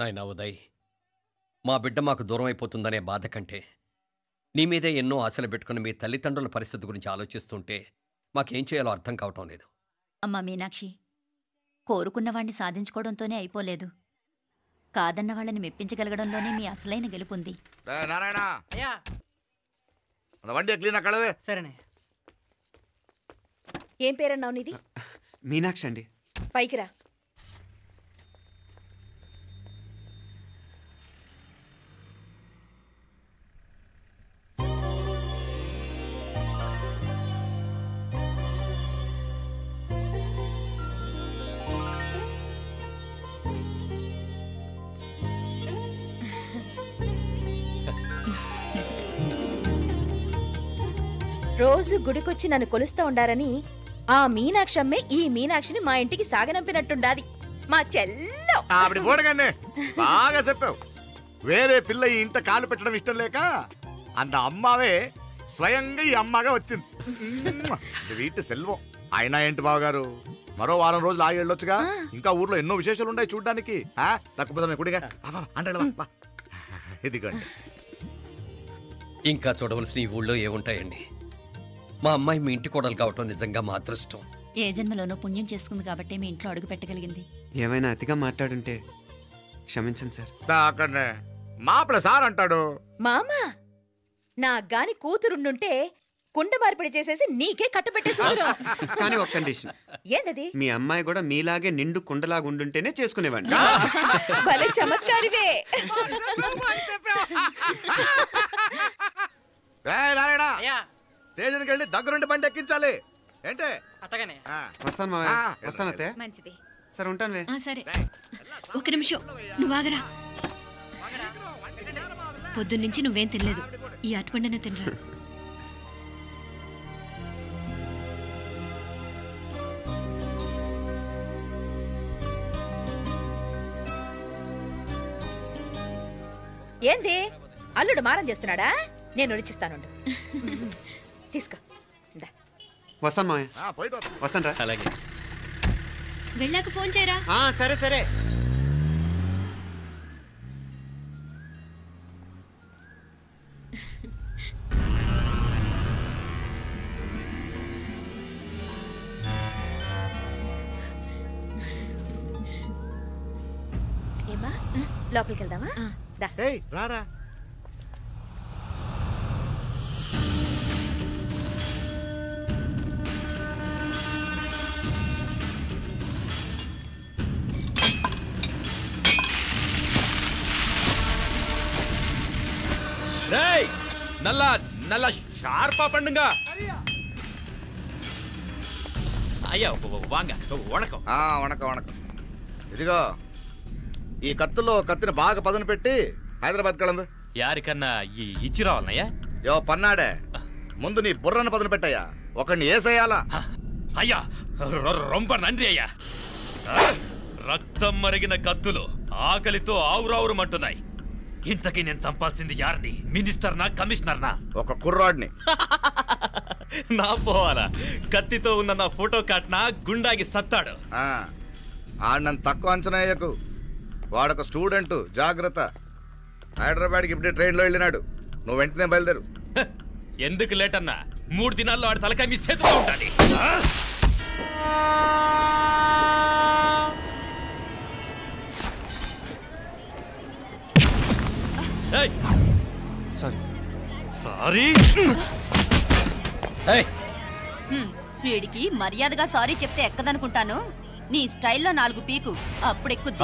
నాయనా ఉదయ్, మా బిడ్డ మాకు దూరం అయిపోతుందనే బాధ కంటే నీ మీదే ఎన్నో ఆశలు పెట్టుకుని మీ తల్లిదండ్రుల పరిస్థితి గురించి ఆలోచిస్తుంటే మాకేం చేయాలో అర్థం కావటం లేదు. అమ్మా మీనాక్షి, కోరుకున్నవాణ్ణి సాధించుకోవడంతోనే అయిపోలేదు. కాదన్న వాళ్ళని మెప్పించగలగడంలోనే మీ అసలైన గెలుపుంది. ఏం పేరన్నావు నీది? మీనాక్షి అండి. పైకి రా. రోజు గుడికొచ్చి నన్ను కొలుస్తా ఉండారని ఆ మీనాక్షమ్మే ఈ మీనాక్షిని మా ఇంటికి సాగనంపినట్టుండాది. మా చెల్లో బాగా చెప్పావు. వేరే పిల్ల ఈ ఇంట కాలు పెట్టడం ఇష్టం లేక అంత అమ్మావే స్వయంగా ఈ అమ్మగా వచ్చింది. వీటి సెల్వం. అయినా ఏంటి బావగారు, మరో వారం రోజులు ఆగి వెళ్ళొచ్చుగా. ఇంకా ఊర్లో ఎన్నో విశేషాలు ఉన్నాయి చూడ్డానికి. తక్కువ కుడిగా ఇదిగోండి. ఇంకా చూడవలసిన ఈ ఊళ్ళో ఏముంటాయండి? మా అమ్మాయి మీ ఇంటి కోడలు కావటం నిజంగా మా అదృష్టం. ఏ జన్మలోనో పుణ్యం చేసుకుంది కాబట్టి మీ ఇంట్లో అడుగు పెట్టగలిగింది. ఏమైనా అతిగా మాట్లాడుంటే క్షమించండి సార్. మాపడ సార్ అంటాడు. మామా, నా గాని కూతురుండుంటే కుండ మార్పిడి చేసేసి నీకే కట్టబెట్టేసి. కానీ ఒక కండిషన్. ఏందది? మీ అమ్మాయి కూడా మీలాగే నిండు కుండలాగా ఉండుంటేనే చేసుకునేవాడిని. భలే చమత్కారివే. స్టేషన్కి వెళ్ళి దగ్గరుండి బండి ఎక్కించాలి. ఏంటే? వస్తాను మావయ్య. వస్తాను అత్తయ్య. మంచిది. సరే ఉంటాను. సరే, ఒక నిమిషం నువ్వు ఆగరా. పొద్దున్నుంచి నువ్వేం తినలేదు. ఈ అటుపండిన తినరా. ఏంది అల్లుడు మారం చేస్తున్నాడా? నేను రుచిస్తాను. తీసుకో. వస్తాను మావయ్య. వస్తాను రా. అలాగే. వెళ్ళాక ఫోన్ చేయరా. సరే సరే. ఏమా, లోపలికి వెళ్దామా? రారా. நல்ல ஷார்ப்பா பண்ணுங்க. ஐயா வாங்க. వణకం. వణకం వణకం. ఇదిగో ఈ కత్తులో కత్తిని బాగా పదును పెట్టి హైదరాబాద్ కళందు. యారికన్నా ఇచ్చి రావాలన్నయ్యా? యో పన్నాడే, ముందు నీ బుర్రను పదును పెట్టయ్యా. ఒకరిని ఏసేయాలా? అయ్యా రొంబ నంది అయ్యా. రక్తం మరిగిన కత్తులు ఆకలితో ఆవురావురమంటున్నాయి. ఇంతకీ నేను చంపాల్సింది యారిని? మినిస్టర్నా కమిషనర్నా? ఒక కుర్రాడిని. నా పోవాలా? కత్తితో ఉన్న నా ఫోటో కాట్నా గుండాగి సత్తాడు. ఆడినంత తక్కువ అంచనా అయ్యకు. వాడొక స్టూడెంట్, జాగ్రత్త. హైదరాబాద్కి ఇప్పుడే ట్రైన్లో వెళ్ళినాడు. నువ్వు వెంటనే బయలుదేరు. ఎందుకు లేట్ అన్నా? 3 దినాల్లో ఆడి తలకాయ మీ చేతిలో ఉంటుంది. సారీ. వీడికి మర్యాదగా సారీ చెప్తే ఎక్కదనుకుంటాను. నీ స్టైల్లో 4 పీకు, అప్పుడెక్కుద్ది.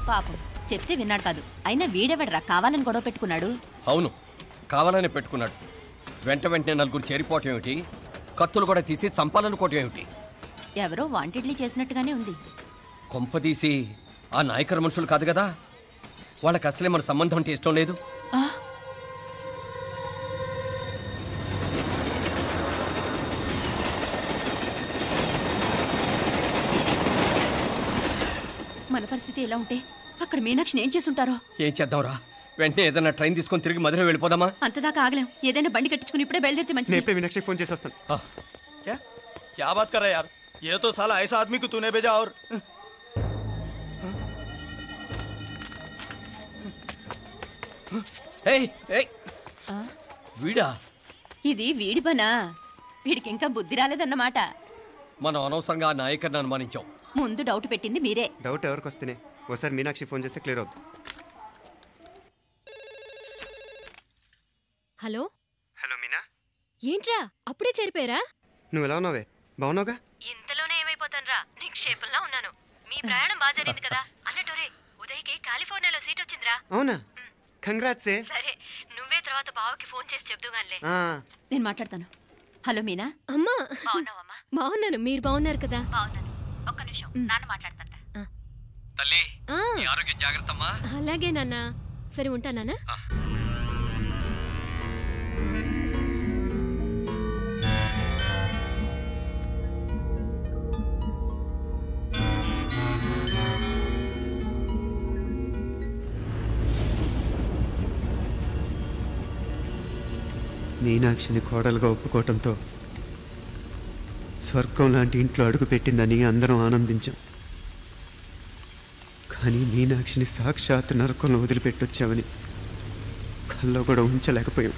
పాపం చెప్తే విన్నాడు కాదు. అయినా వీడెవడరా కావాలని గొడవ పెట్టుకున్నాడు? అవును, కావాలని పెట్టుకున్నాడు. వెంటనే నలుగురు చేరిపోవటం ఏమిటి, కత్తులు కూడా తీసి చంపాలనుకోవటం ఏమిటి? ఎవరో వాంటెడ్లీ చేసినట్టుగానే ఉంది. కొంపదీసి ఆ నాయకర్ మనుషులు కాదు కదా? వాళ్ళకి అసలే మన సంబంధం అంటే ఇష్టం లేదు. మన పరిస్థితి ఎలా ఉంటే అక్కడ మీనాక్షిని ఏం చేసుంటారో. ఏం చేద్దాంరా? వెంటనే ఏదైనా ట్రైన్ తీసుకొని తిరిగి మధుర వెళ్ళిపోదామా? అంతదాకా ఆగలేం. ఏదైనా బండి కట్టించుకుని ఇప్పుడే బయలుదేరితే నేను మంచిది. ఇప్పుడే మీనాక్షి ఫోన్ చేసి వస్తాను. क्या बात कर रहा है यार? ये तो साला ऐसा आदमी को तूने भेजा और వీడా? ఇది వీడి పనా? వీడికి ఇంకా బుద్ధి రాలేదన్నమాట. మనం అనవసరంగా ఆ నాయకర్ని అనుమానించాం. ముందు డౌట్ పెట్టింది మీరే. డౌట్ ఎవరికి వస్తేనే ఒకసారి మీనాక్షి ఫోన్ చేస్తే క్లియర్ అవుతుంది. హలో హలో మీనా, ఏంట్రా అప్పుడే చేరిపోయారా? నువ్వు ఎలా ఉన్నావే? బాగున్నావుగా? ఇంతలోనే ఏమైపోతానరా, నిక్షేపంలా ఉన్నాను. మీ ప్రయాణం బాగా జరిగింది కదా? అన్నట్టురే ఉదయ్కి కాలిఫోర్నియాలో సీట్ వచ్చిందిరా. అవునా? కంగ్రాట్స్. సరే నువ్వే తర్వాత బావకి ఫోన్ చేసి చెప్దుగానిలే. నేను మాట్లాడతాను. హలో మీనా. అమ్మా బాగున్నావమ్మా? బాగున్నాను, మీరు బాగున్నారు కదా? బాగున్నాను. ఒక్క నిమిషం, నాన్న మాట్లాడతాను. తల్లి, ఆ, నీ ఆరోగ్యం జాగ్రత్తమ్మా. అలాగే నాన్న. సరే ఉంటానా? మీనాక్షిని కోడలుగా ఒప్పుకోవటంతో స్వర్గం లాంటి ఇంట్లో అడుగు పెట్టిందని అందరం ఆనందించాం. కానీ మీనాక్షిని సాక్షాత్ నరకంలో వదిలిపెట్టొచ్చామని కల్లో కూడా ఉంచలేకపోయాం.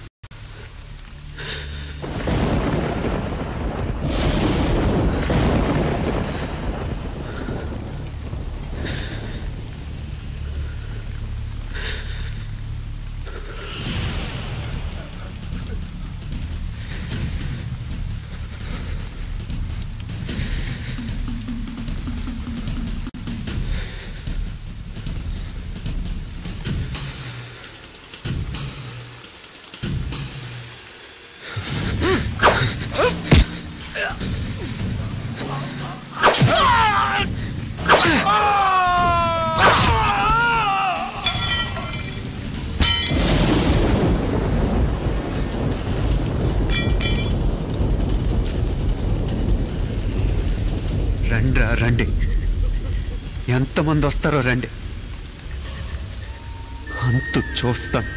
రండి, ఎంతమంది వస్తారో రండి, అంతు చూస్తాను.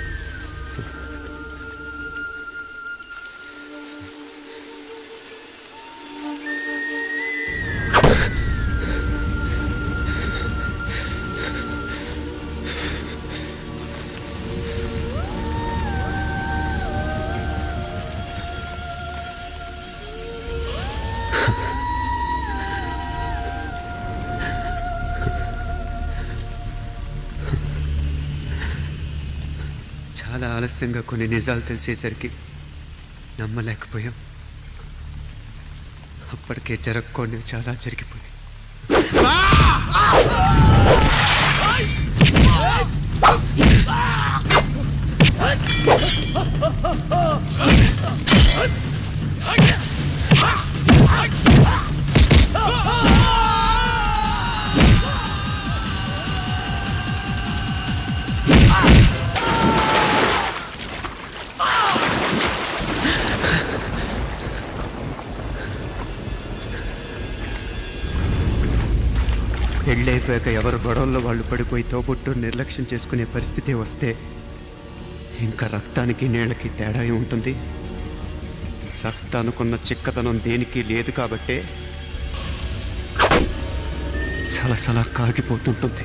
చాలా ఆలస్యంగా కొన్ని నిజాలు తెలిసేసరికి నమ్మలేకపోయాం. అప్పటికే జరగకూడనివి చాలా జరిగిపోయాయి. పెళ్ళైపోయాక ఎవరు గొడవల్లో వాళ్ళు పడిపోయి తోబుట్టు నిర్లక్ష్యం చేసుకునే పరిస్థితి వస్తే ఇంకా రక్తానికి నీళ్ళకి తేడా ఉంటుంది. రక్తానుకున్న చిక్కదనం దేనికి లేదు కాబట్టే సలసలా కాగిపోతుంటుంది.